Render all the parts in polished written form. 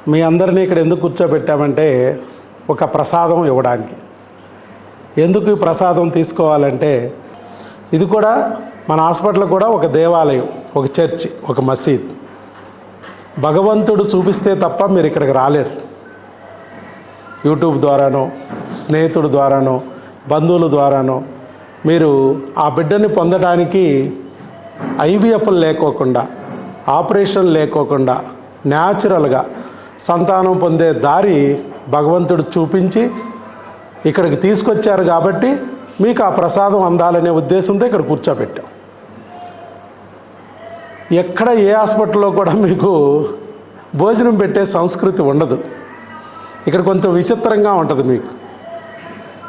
మీ అందరినీ ఇక్కడ ఎందుకు కూర్చోబెట్టామంటే ఒక ప్రసాదం ఇవ్వడానికి. ఎందుకు ఈ ప్రసాదం తీసుకోవాలంటే ఇది కూడా మన హాస్పిటల్ కూడా ఒక దేవాలయం, ఒక చర్చి, ఒక మసీద్. భగవంతుడు చూపిస్తే తప్ప మీరు ఇక్కడికి రాలేరు. యూట్యూబ్ ద్వారానో, స్నేహితుడి ద్వారానో, బంధువుల ద్వారానో మీరు ఆ బిడ్డని పొందడానికి ఐవీఎఫ్లు లేకోకుండా, ఆపరేషన్ లేకోకుండా న్యాచురల్గా సంతానం పొందే దారి భగవంతుడు చూపించి ఇక్కడికి తీసుకొచ్చారు. కాబట్టి మీకు ఆ ప్రసాదం అందాలనే ఉద్దేశంతో ఇక్కడ కూర్చోబెట్టాం. ఎక్కడ ఏ హాస్పిటల్లో కూడా మీకు భోజనం పెట్టే సంస్కృతి ఉండదు. ఇక్కడ కొంచెం విచిత్రంగా ఉంటుంది. మీకు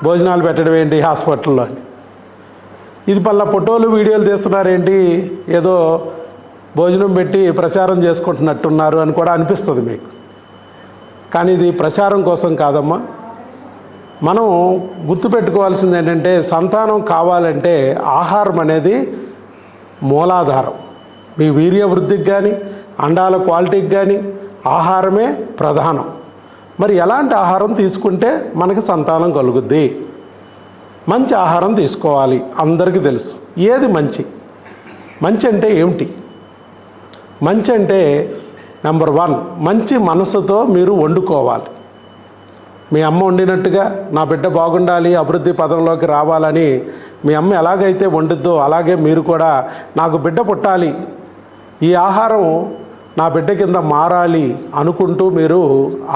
భోజనాలు పెట్టడం ఏంటి హాస్పిటల్లో అని. ఇది పల్ల ఫోటోలు వీడియోలు తీస్తున్నారేంటి, ఏదో భోజనం పెట్టి ప్రచారం చేసుకుంటున్నట్టున్నారు అని కూడా అనిపిస్తుంది మీకు. కానీ ఇది ప్రచారం కోసం కాదమ్మా. మనం గుర్తుపెట్టుకోవాల్సింది ఏంటంటే సంతానం కావాలంటే ఆహారం అనేది మూలాధారం. మీ వీర్య వృద్ధికి కానీ, అండాల క్వాలిటీకి కానీ ఆహారమే ప్రధానం. మరి ఎలాంటి ఆహారం తీసుకుంటే మనకి సంతానం కలుగుద్ది? మంచి ఆహారం తీసుకోవాలి. అందరికీ తెలుసు ఏది మంచి. మంచి అంటే ఏమిటి? మంచి అంటే నెంబర్ 1, మంచి మనసుతో మీరు వండుకోవాలి. మీ అమ్మ వండినట్టుగా నా బిడ్డ బాగుండాలి, అభివృద్ధి పదంలోకి రావాలని మీ అమ్మ ఎలాగైతే వండిద్దో అలాగే మీరు కూడా నాకు బిడ్డ పుట్టాలి, ఈ ఆహారం నా బిడ్డ కింద మారాలి అనుకుంటూ మీరు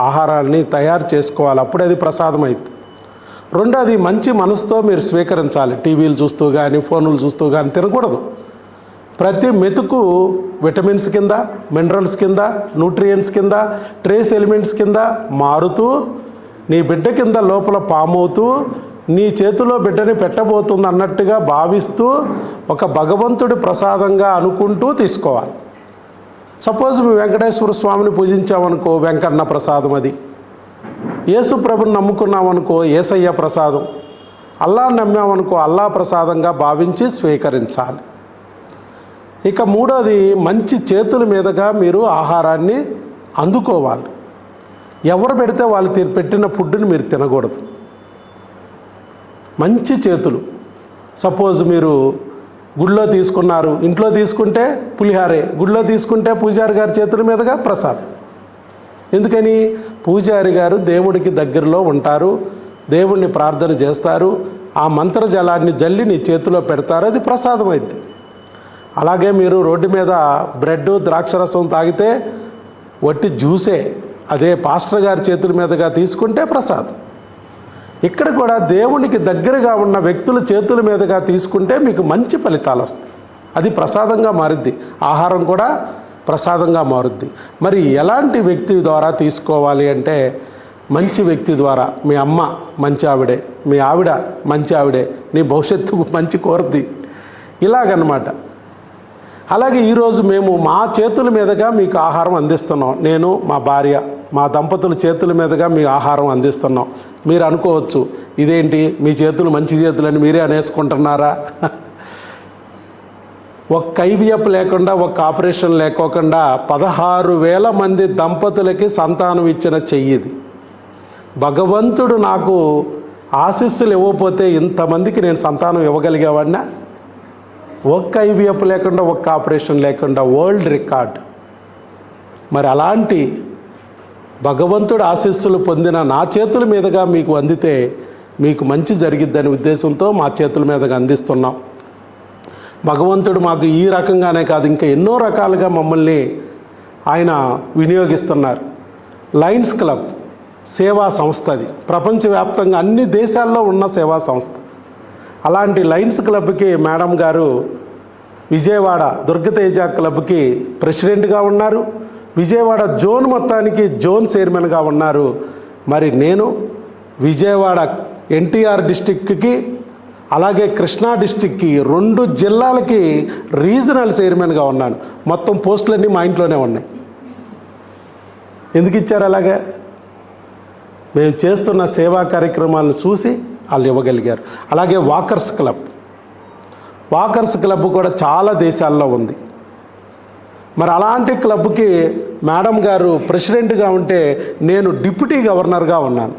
ఆహారాన్ని తయారు చేసుకోవాలి. అప్పుడే అది ప్రసాదం అవుతుంది. రెండోది మంచి మనసుతో మీరు స్వీకరించాలి. టీవీలు చూస్తూ కానీ, ఫోన్లు చూస్తూ కానీ తినకూడదు. ప్రతి మెతుకు విటమిన్స్ కింద, మినరల్స్ కింద, న్యూట్రియంట్స్ కింద, ట్రేస్ ఎలిమెంట్స్ కింద మారుతూ నీ బిడ్డ కింద లోపల పామవుతూ నీ చేతిలో బిడ్డని పెట్టబోతుంది అన్నట్టుగా భావిస్తూ ఒక భగవంతుడి ప్రసాదంగా అనుకుంటూ తీసుకోవాలి. సపోజ్ మీ వెంకటేశ్వర స్వామిని పూజించామనుకో, వెంకన్న ప్రసాదం అది. యేసు ప్రభుని నమ్ముకున్నామనుకో, యేసయ్య ప్రసాదం. అల్లాహ్ నమ్మామనుకో, అల్లాహ్ ప్రసాదంగా భావించి స్వీకరించాలి. ఇక మూడోది, మంచి చేతుల మీదుగా మీరు ఆహారాన్ని అందుకోవాలి. ఎవరు పెడితే వాళ్ళు పెట్టిన ఫుడ్ని మీరు తినకూడదు. మంచి చేతులు. సపోజ్ మీరు గుళ్ళో తీసుకున్నారు, ఇంట్లో తీసుకుంటే పులిహారే, గుళ్ళో తీసుకుంటే పూజారి గారి చేతుల మీదుగా ప్రసాదం. ఎందుకని? పూజారి గారు దేవుడికి దగ్గరలో ఉంటారు, దేవుణ్ణి ప్రార్థన చేస్తారు, ఆ మంత్రజలాన్ని జల్లి నీ చేతిలో పెడతారు, అది ప్రసాదం అయింది. అలాగే మీరు రోడ్డు మీద బ్రెడ్, ద్రాక్షరసం తాగితే వట్టి జ్యూసే, అదే పాస్టర్ గారి చేతుల మీదుగా తీసుకుంటే ప్రసాదం. ఇక్కడ కూడా దేవునికి దగ్గరగా ఉన్న వ్యక్తుల చేతుల మీదుగా తీసుకుంటే మీకు మంచి ఫలితాలు వస్తాయి. అది ప్రసాదంగా మారుద్ది. ఆహారం కూడా ప్రసాదంగా మారుద్ది. మరి ఎలాంటి వ్యక్తి ద్వారా తీసుకోవాలి అంటే మంచి వ్యక్తి ద్వారా. మీ అమ్మ మంచి ఆవిడే, మీ ఆవిడ మంచి ఆవిడే, నీ భవిష్యత్తుకు మంచి కోరుద్ది, ఇలాగనమాట. అలాగే ఈరోజు మేము మా చేతుల మీదుగా మీకు ఆహారం అందిస్తున్నాం. నేను, మా భార్య, మా దంపతుల చేతుల మీదుగా మీ ఆహారం అందిస్తున్నాం. మీరు అనుకోవచ్చు, ఇదేంటి మీ చేతులు మంచి చేతులని మీరే అనేసుకుంటున్నారా? ఒక్క ఐవీఎఫ్ లేకుండా, ఒక్క ఆపరేషన్ లేకోకుండా 16,000 మంది దంపతులకి సంతానం ఇచ్చిన చెయ్యిది. భగవంతుడు నాకు ఆశీస్సులు ఇవ్వకపోతే ఇంతమందికి నేను సంతానం ఇవ్వగలిగేవాడినా? ఒక్క ఐవీఎఫ్ లేకుండా, ఒక్క ఆపరేషన్ లేకుండా వరల్డ్ రికార్డ్. మరి అలాంటి భగవంతుడు ఆశీస్సులు పొందిన నా చేతుల మీదుగా మీకు అందితే మీకు మంచి జరిగిద్దనే ఉద్దేశంతో మా చేతుల మీదుగా అందిస్తున్నాం. భగవంతుడు మాకు ఈ రకంగానే కాదు, ఇంకా ఎన్నో రకాలుగా మమ్మల్ని ఆయన వినియోగిస్తున్నారు. లయన్స్ క్లబ్ సేవా సంస్థ, అది ప్రపంచవ్యాప్తంగా అన్ని దేశాల్లో ఉన్న సేవా సంస్థ. అలాంటి లయన్స్ క్లబ్కి మేడం గారు విజయవాడ దుర్గతేజ క్లబ్కి ప్రెసిడెంట్గా ఉన్నారు. విజయవాడ జోన్ మొత్తానికి జోన్ చైర్మన్గా ఉన్నారు. మరి నేను విజయవాడ ఎన్టీఆర్ డిస్టిక్కి, అలాగే కృష్ణా డిస్టిక్కి, 2 జిల్లాలకి రీజనల్ చైర్మన్గా ఉన్నాను. మొత్తం పోస్టులన్నీ మా ఇంట్లోనే ఉన్నాయి. ఎందుకు ఇచ్చారు అలాగే? మేము చేస్తున్న సేవా కార్యక్రమాలను చూసి వాళ్ళు ఇవ్వగలిగారు. అలాగే వాకర్స్ క్లబ్ కూడా చాలా దేశాల్లో ఉంది. మరి అలాంటి క్లబ్కి మేడం గారు ప్రెసిడెంట్గా ఉంటే నేను డిప్యూటీ గవర్నర్గా ఉన్నాను.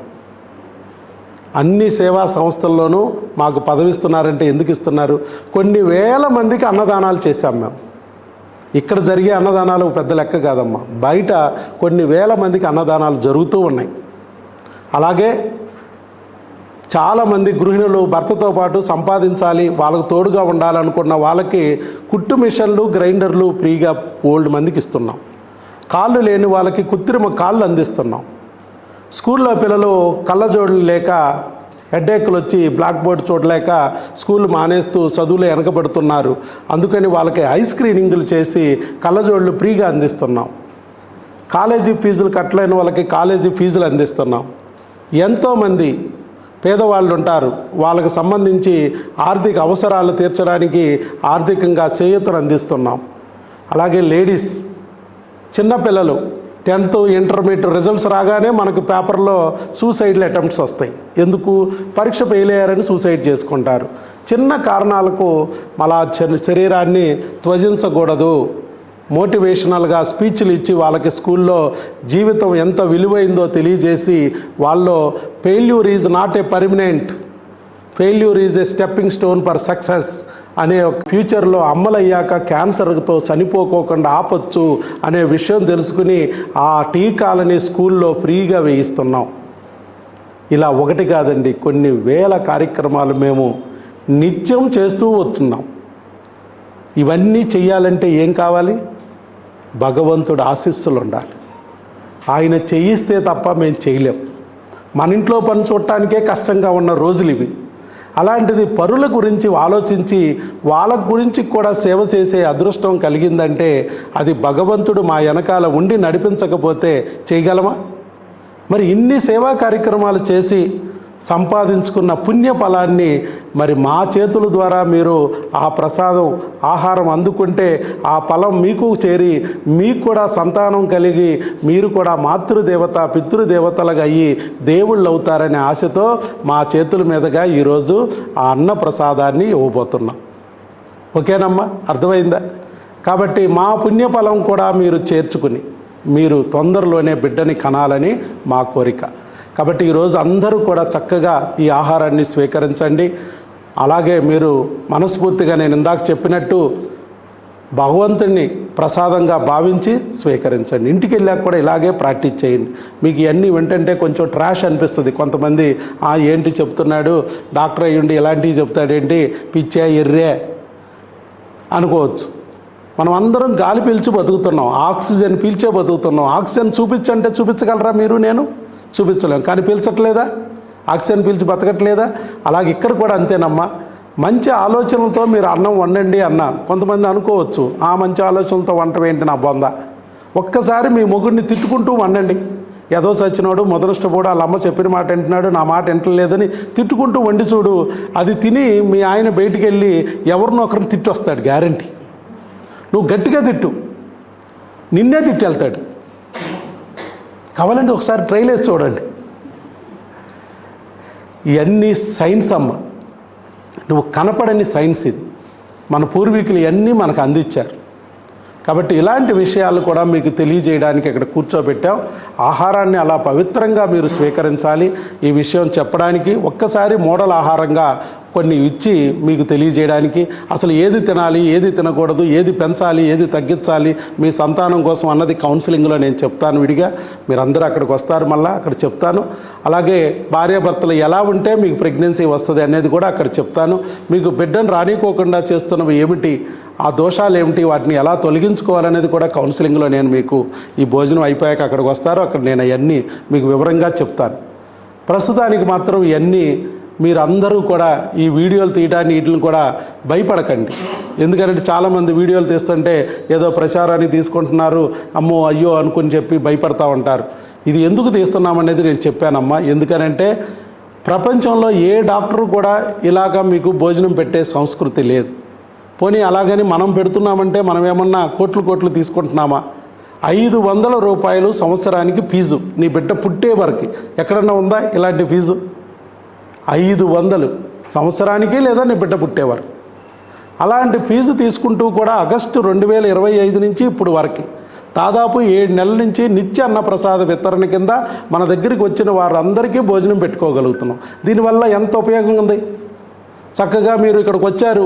అన్ని సేవా సంస్థల్లోనూ మాకు పదవి ఇస్తున్నారంటే ఎందుకు ఇస్తున్నారు? కొన్ని వేల మందికి అన్నదానాలు చేశాం మేము. ఇక్కడ జరిగే అన్నదానాలు పెద్ద లెక్క కాదమ్మా, బయట కొన్ని వేల మందికి అన్నదానాలు జరుగుతూ ఉన్నాయి. అలాగే చాలామంది గృహిణులు భర్తతో పాటు సంపాదించాలి, వాళ్ళకు తోడుగా ఉండాలనుకున్న వాళ్ళకి కుట్టు మిషన్లు, గ్రైండర్లు ఫ్రీగా ఓల్డ్ మందికి ఇస్తున్నాం. కాళ్ళు లేని వాళ్ళకి కృత్రిమ కాళ్ళు అందిస్తున్నాం. స్కూల్లో పిల్లలు కళ్ళజోడులు లేక హెడ్ఏక్లు వచ్చి బ్లాక్ బోర్డ్ చూడలేక స్కూల్ మానేస్తూ చదువులు వెనకబడుతున్నారు. అందుకని వాళ్ళకి ఐ స్క్రీనింగ్లు చేసి కళ్ళజోడులు ఫ్రీగా అందిస్తున్నాం. కాలేజీ ఫీజులు కట్టలేని వాళ్ళకి కాలేజీ ఫీజులు అందిస్తున్నాం. ఎంతోమంది పేదవాళ్ళు ఉంటారు, వాళ్ళకి సంబంధించి ఆర్థిక అవసరాలు తీర్చడానికి ఆర్థికంగా చేయూతను అందిస్తున్నాం. అలాగే లేడీస్, చిన్నపిల్లలు 10th ఇంటర్మీడియట్ రిజల్ట్స్ రాగానే మనకు పేపర్లో సూసైడ్ అటెంప్ట్స్ వస్తాయి. ఎందుకు? పరీక్ష ఫెయిల్ అయ్యారని సూసైడ్ చేసుకుంటారు. చిన్న కారణాలకు మళ్ళా శరీరాన్ని త్వజించకూడదు. మోటివేషనల్గా స్పీచ్లు ఇచ్చి వాళ్ళకి స్కూల్లో జీవితం ఎంత విలువైందో తెలియజేసి వాళ్ళు failure is not a permanent, failure is a stepping stone for success అనే ఫ్యూచర్లో అమ్మలయ్యాక క్యాన్సర్తో చనిపోకోకుండా ఆపొచ్చు అనే విషయం తెలుసుకుని ఆ టీకాలని స్కూల్లో ఫ్రీగా వేయిస్తున్నాం. ఇలా ఒకటి కాదండి, కొన్ని వేల కార్యక్రమాలు మేము నిత్యం చేస్తూ వస్తున్నాం. ఇవన్నీ చెయ్యాలంటే ఏం కావాలి? భగవంతుడు ఆశీస్సులు ఉండాలి. ఆయన చేయిస్తే తప్ప మేము చేయలేం. మన ఇంట్లో పని చూడటానికే కష్టంగా ఉన్న రోజులు ఇవి. అలాంటిది పరుల గురించి ఆలోచించి వాళ్ళ గురించి కూడా సేవ చేసే అదృష్టం కలిగిందంటే అది భగవంతుడు మా వెనకాల ఉండి నడిపించకపోతే చేయగలమా? మరి ఇన్ని సేవా కార్యక్రమాలు చేసి సంపాదించుకున్న పుణ్య ఫలాన్ని మరి మా చేతుల ద్వారా మీరు ఆ ప్రసాదం ఆహారం అందుకుంటే ఆ ఫలం మీకు చేరి మీకు కూడా సంతానం కలిగి మీరు కూడా మాతృదేవత పితృదేవతలుగా అయ్యి దేవుళ్ళు అవుతారనే ఆశతో మా చేతుల మీదుగా ఈరోజు ఆ అన్న ప్రసాదాన్ని ఇవ్వబోతున్నాం. ఓకేనమ్మా, అర్థమైందా? కాబట్టి మా పుణ్యఫలం కూడా మీరు చేర్చుకుని మీరు తొందరలోనే బిడ్డని కనాలని మా కోరిక. కాబట్టి ఈరోజు అందరూ కూడా చక్కగా ఈ ఆహారాన్ని స్వీకరించండి. అలాగే మీరు మనస్ఫూర్తిగా నేను ఇందాక చెప్పినట్టు భగవంతుని ప్రసాదంగా భావించి స్వీకరించండి. ఇంటికి వెళ్ళాక కూడా ఇలాగే ప్రాక్టీస్ చేయండి. మీకు ఇవన్నీ వింటంటే కొంచెం ట్రాష్ అనిపిస్తుంది. కొంతమంది ఏంటి చెప్తున్నాడు, డాక్టర్ అయ్యుండి ఇలాంటివి చెప్తాడేంటి, పిచ్చే ఎర్రే అనుకోవచ్చు. మనం అందరం గాలి పీల్చి బతుకుతున్నాం, ఆక్సిజన్ పీల్చే బతుకుతున్నాం. ఆక్సిజన్ చూపించంటే చూపించగలరా? మీరు నేను చూపించలేం, కానీ పీల్చట్లేదా? ఆక్సిజన్ పీల్చి బతకట్లేదా? అలాగే ఇక్కడ కూడా అంతేనమ్మా. మంచి ఆలోచనలతో మీరు అన్నం వండండి అన్న కొంతమంది అనుకోవచ్చు, ఆ మంచి ఆలోచనలతో వంటం ఏంటి నా బొంద. ఒక్కసారి మీ మొగుడిని తిట్టుకుంటూ వండండి. ఏదో చచ్చినోడు మొదలుష్టపోడు, వాళ్ళ అమ్మ చెప్పిన మాట వింటున్నాడు, నా మాట వింటలేదని తిట్టుకుంటూ వండి చూడు. అది తిని మీ ఆయన బయటికి వెళ్ళి ఎవరినో ఒకరిని తిట్టి వస్తాడు గ్యారంటీ. నువ్వు గట్టిగా తిట్టు, నిన్నే తిట్టి వెళ్తాడు. కావాలంటే ఒకసారి ట్రైల్ వేసి చూడండి. ఇవన్నీ సైన్స్ అమ్మ, నువ్వు కనపడని సైన్స్ ఇది. మన పూర్వీకులు ఇవన్నీ మనకు అందించారు. కాబట్టి ఇలాంటి విషయాలు కూడా మీకు తెలియజేయడానికి ఇక్కడ కూర్చోబెట్టాం. ఆహారాన్ని అలా పవిత్రంగా మీరు స్వీకరించాలి. ఈ విషయం చెప్పడానికి ఒక్కసారి మోడల్ ఆహారంగా కొన్ని ఇచ్చి మీకు తెలియజేయడానికి, అసలు ఏది తినాలి, ఏది తినకూడదు, ఏది పెంచాలి, ఏది తగ్గించాలి మీ సంతానం కోసం అన్నది కౌన్సిలింగ్లో నేను చెప్తాను విడిగా. మీరందరూ అక్కడికి వస్తారు, మళ్ళీ అక్కడ చెప్తాను. అలాగే భార్యాభర్తలు ఎలా ఉంటే మీకు ప్రెగ్నెన్సీ వస్తుంది అనేది కూడా అక్కడ చెప్తాను. మీకు బిడ్డను రానికోకుండా చేస్తున్నవి ఏమిటి, ఆ దోషాలు ఏమిటి, వాటిని ఎలా తొలగించుకోవాలనేది కూడా కౌన్సిలింగ్లో నేను మీకు ఈ భోజనం అయిపోయాక అక్కడికి వస్తారో అక్కడ నేను అవన్నీ మీకు వివరంగా చెప్తాను. ప్రస్తుతానికి మాత్రం ఇవన్నీ మీరందరూ కూడా ఈ వీడియోలు తీయడానికి వీటిని కూడా భయపడకండి. ఎందుకంటే చాలామంది వీడియోలు తీస్తుంటే ఏదో ప్రచారాన్ని తీసుకుంటున్నారు, అమ్మో అయ్యో అనుకుని చెప్పి భయపడతా ఉంటారు. ఇది ఎందుకు తీస్తున్నామనేది నేను చెప్పానమ్మా. ఎందుకనంటే ప్రపంచంలో ఏ డాక్టరు కూడా ఇలాగా మీకు భోజనం పెట్టే సంస్కృతి లేదు. పోనీ అలాగని మనం పెడుతున్నామంటే మనం ఏమన్నా కోట్లు తీసుకుంటున్నామా? 500 రూపాయలు సంవత్సరానికి ఫీజు నీ బిడ్డ పుట్టే వరకు. ఎక్కడన్నా ఉందా ఇలాంటి ఫీజు? 500 సంవత్సరానికి, లేదా నీ బిడ్డ పుట్టేవారు. అలాంటి ఫీజు తీసుకుంటూ కూడా ఆగస్టు 2025 నుంచి ఇప్పుడు వరకు దాదాపు 7 నెలల నుంచి నిత్య అన్నప్రసాద వితరణ కింద మన దగ్గరికి వచ్చిన వారందరికీ భోజనం పెట్టుకోగలుగుతున్నాం. దీనివల్ల ఎంత ఉపయోగం ఉంది? చక్కగా మీరు ఇక్కడికి వచ్చారు,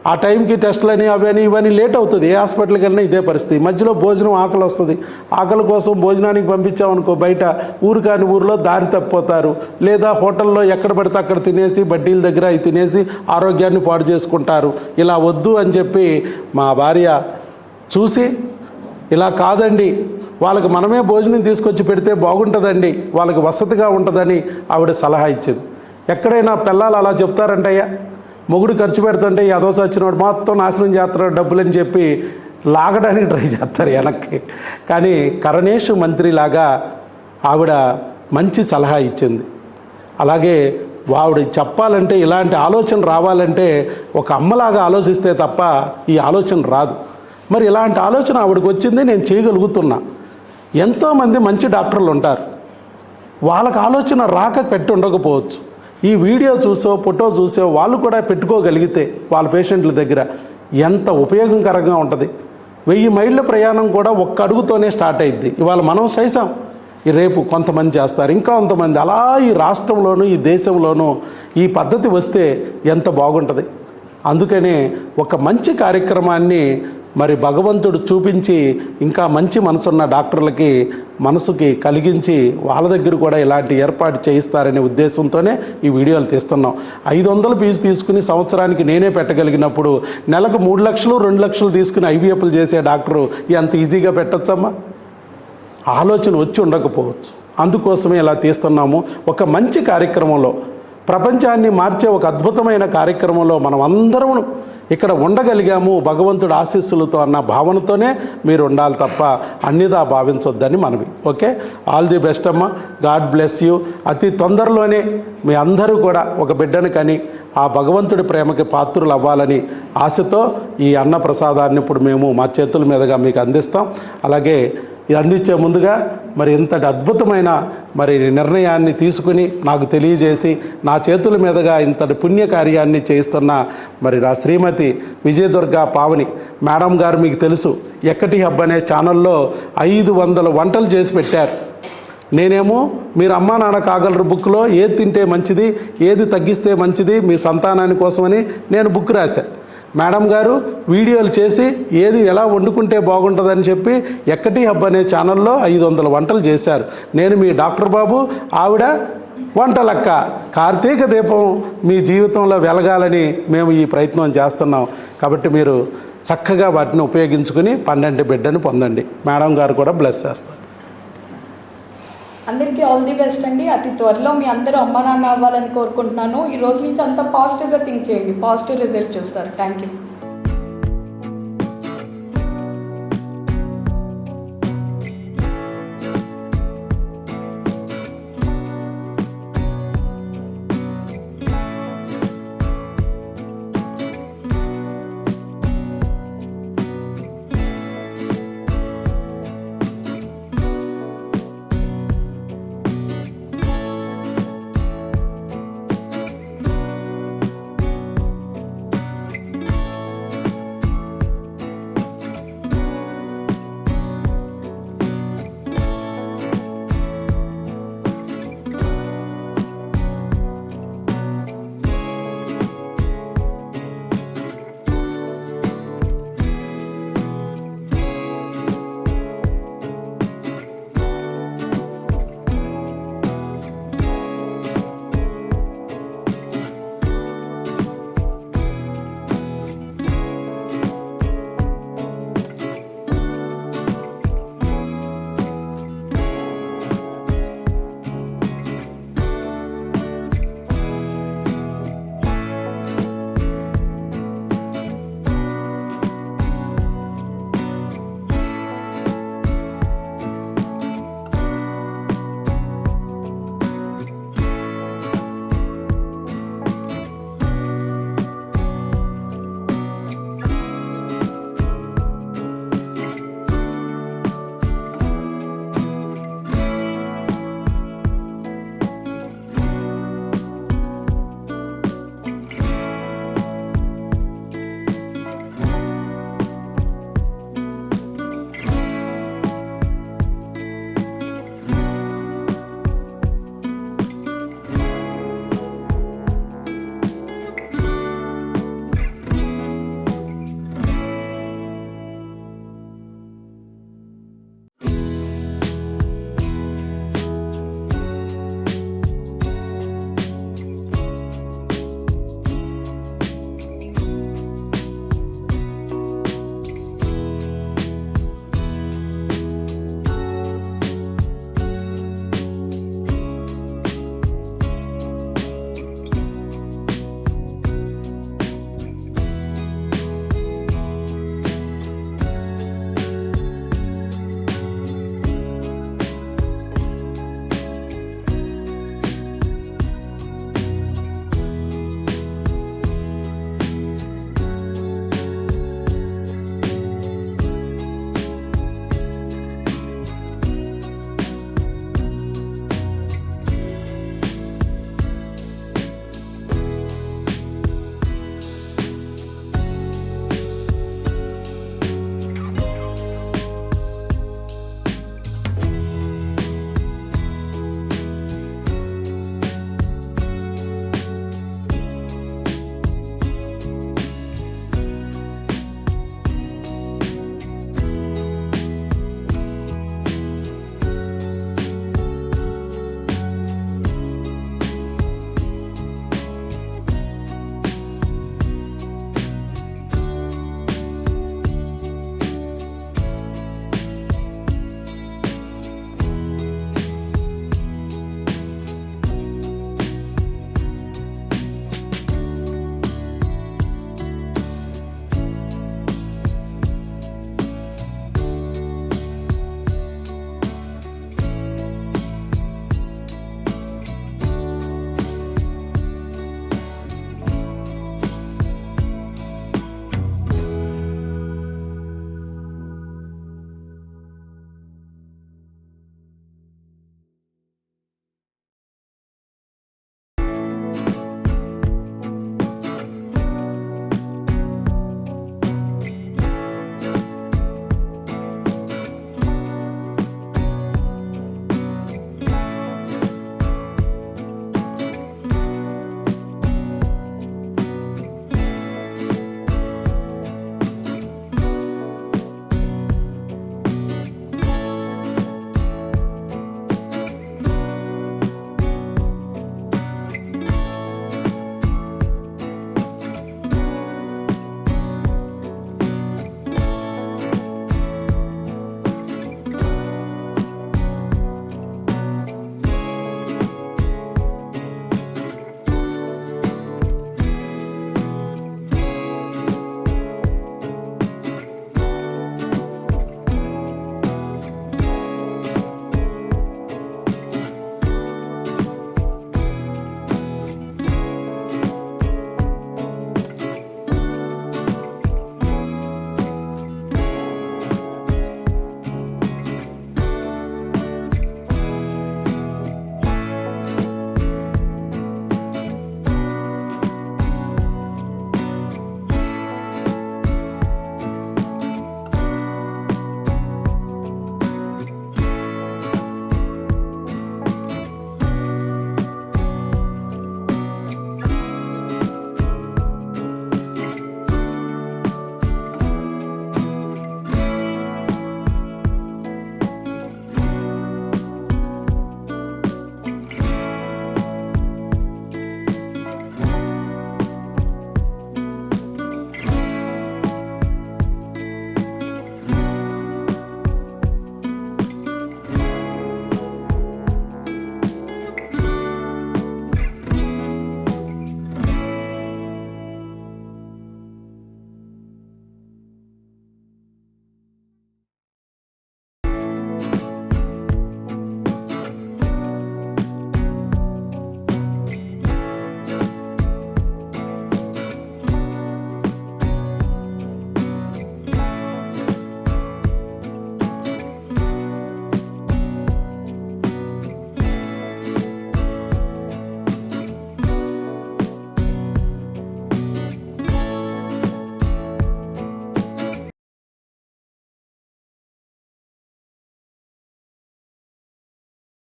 ఆ టైంకి టెస్టులని అవని ఇవన్నీ లేట్ అవుతుంది. ఏ హాస్పిటల్కి వెళ్ళినా ఇదే పరిస్థితి. మధ్యలో భోజనం ఆకలి వస్తుంది, ఆకలి కోసం భోజనానికి పంపించామనుకో బయట ఊరు కాని ఊరిలో దారి తప్పిపోతారు, లేదా హోటల్లో ఎక్కడ పడితే అక్కడ తినేసి బడ్డీల దగ్గర అవి తినేసి ఆరోగ్యాన్ని పాడు చేసుకుంటారు. ఇలా వద్దు అని చెప్పి మా భార్య చూసి, ఇలా కాదండి వాళ్ళకి మనమే భోజనం తీసుకొచ్చి పెడితే బాగుంటుందండి, వాళ్ళకి వసతిగా ఉంటుందని ఆవిడ సలహా ఇచ్చింది. ఎక్కడైనా పిల్లలు అలా చెప్తారంటయ్యా, మొగుడు ఖర్చు పెడుతుంటే అదోస వచ్చినవాడు మొత్తం నాశనం చేస్తున్నాడు డబ్బులని చెప్పి లాగడానికి ట్రై చేస్తారు వెనక్కి. కానీ కరణేష్ మంత్రిలాగా ఆవిడ మంచి సలహా ఇచ్చింది. అలాగే ఆవిడ చెప్పాలంటే ఇలాంటి ఆలోచన రావాలంటే ఒక అమ్మలాగా ఆలోచిస్తే తప్ప ఈ ఆలోచన రాదు. మరి ఇలాంటి ఆలోచన ఆవిడకి వచ్చింది, నేను చేయగలుగుతున్నా. ఎంతోమంది మంచి డాక్టర్లు ఉంటారు, వాళ్ళకి ఆలోచన రాక పెట్టి ఉండకపోవచ్చు. ఈ వీడియో చూసో ఫోటో చూసో వాళ్ళు కూడా పెట్టుకోగలిగితే వాళ్ళ పేషెంట్ల దగ్గర ఎంత ఉపయోగకరంగా ఉంటుంది. 1000 మైళ్ళ ప్రయాణం కూడా ఒక్క అడుగుతోనే స్టార్ట్ అయ్యిద్ది. ఇవాళ మనం చేసాం, రేపు కొంతమంది చేస్తారు, ఇంకా కొంతమంది. అలా ఈ రాష్ట్రంలోనూ ఈ దేశంలోనూ ఈ పద్ధతి వస్తే ఎంత బాగుంటుంది. అందుకనే ఒక మంచి కార్యక్రమాన్ని మరి భగవంతుడు చూపించి ఇంకా మంచి మనసున్న డాక్టర్లకి మనసుకి కలిగించి వాళ్ళ దగ్గర కూడా ఇలాంటి ఏర్పాటు చేయిస్తారనే ఉద్దేశంతోనే ఈ వీడియోలు తీస్తున్నాం. 500 ఫీజు తీసుకుని సంవత్సరానికి నేనే పెట్టగలిగినప్పుడు నెలకు 3 లక్షలు 2 లక్షలు తీసుకుని ఐవీఎఫ్లు చేసే డాక్టరు ఎంత ఈజీగా పెట్టచ్చమ్మా? ఆలోచన వచ్చి ఉండకపోవచ్చు. అందుకోసమే ఇలా తీస్తున్నాము. ఒక మంచి కార్యక్రమంలో, ప్రపంచాన్ని మార్చే ఒక అద్భుతమైన కార్యక్రమంలో మనం అందరం ఇక్కడ ఉండగలిగాము భగవంతుడి ఆశీస్సులతో అన్న భావనతోనే మీరు ఉండాలి తప్ప అన్నిదా భావించొద్దని మనవి. ఓకే, ఆల్ ది బెస్ట్ అమ్మ, గాడ్ బ్లెస్ యూ. అతి తొందరలోనే మీ అందరూ కూడా ఒక బిడ్డను కని ఆ భగవంతుడి ప్రేమకి పాత్రులు అవ్వాలని ఆశతో ఈ అన్న ప్రసాదాన్ని ఇప్పుడు మేము మా చేతుల మీదుగా మీకు అందిస్తాం. అలాగే ఇది అందించే ముందుగా మరి ఇంతటి అద్భుతమైన మరి నిర్ణయాన్ని తీసుకుని నాకు తెలియజేసి నా చేతుల మీదుగా ఇంతటి పుణ్యకార్యాన్ని చేయిస్తున్న మరి నా శ్రీమతి విజయదుర్గ పావని మేడం గారు, మీకు తెలుసు ఎక్కటి హబ్ అనే ఛానల్లో 500 వంటలు చేసి పెట్టారు. నేనేమో మీరు అమ్మా నాన్న కాగలరు బుక్లో ఏది తింటే మంచిది, ఏది తగ్గిస్తే మంచిది మీ సంతానాని కోసమని నేను బుక్ రాశాను. మేడం గారు వీడియోలు చేసి ఏది ఎలా వండుకుంటే బాగుంటుందని చెప్పి ఎక్కటి హబ్ అనే ఛానల్లో 500 వంటలు చేశారు. నేను మీ డాక్టర్ బాబు, ఆవిడ వంటలక్క. కార్తీక దీపం మీ జీవితంలో వెలగాలని మేము ఈ ప్రయత్నం చేస్తున్నాం. కాబట్టి మీరు చక్కగా వాటిని ఉపయోగించుకుని 12 బిడ్డను పొందండి. మేడం గారు కూడా బ్లెస్ చేస్తారు. అందరికీ ఆల్ ది బెస్ట్ అండి. అతి త్వరలో మీ అందరూ అమ్మ నాన్న అవ్వాలని కోరుకుంటున్నాను. ఈ రోజు నుంచి అంతా పాజిటివ్గా థింక్ చేయండి, పాజిటివ్ రిజల్ట్ చూస్తారు. Thank you.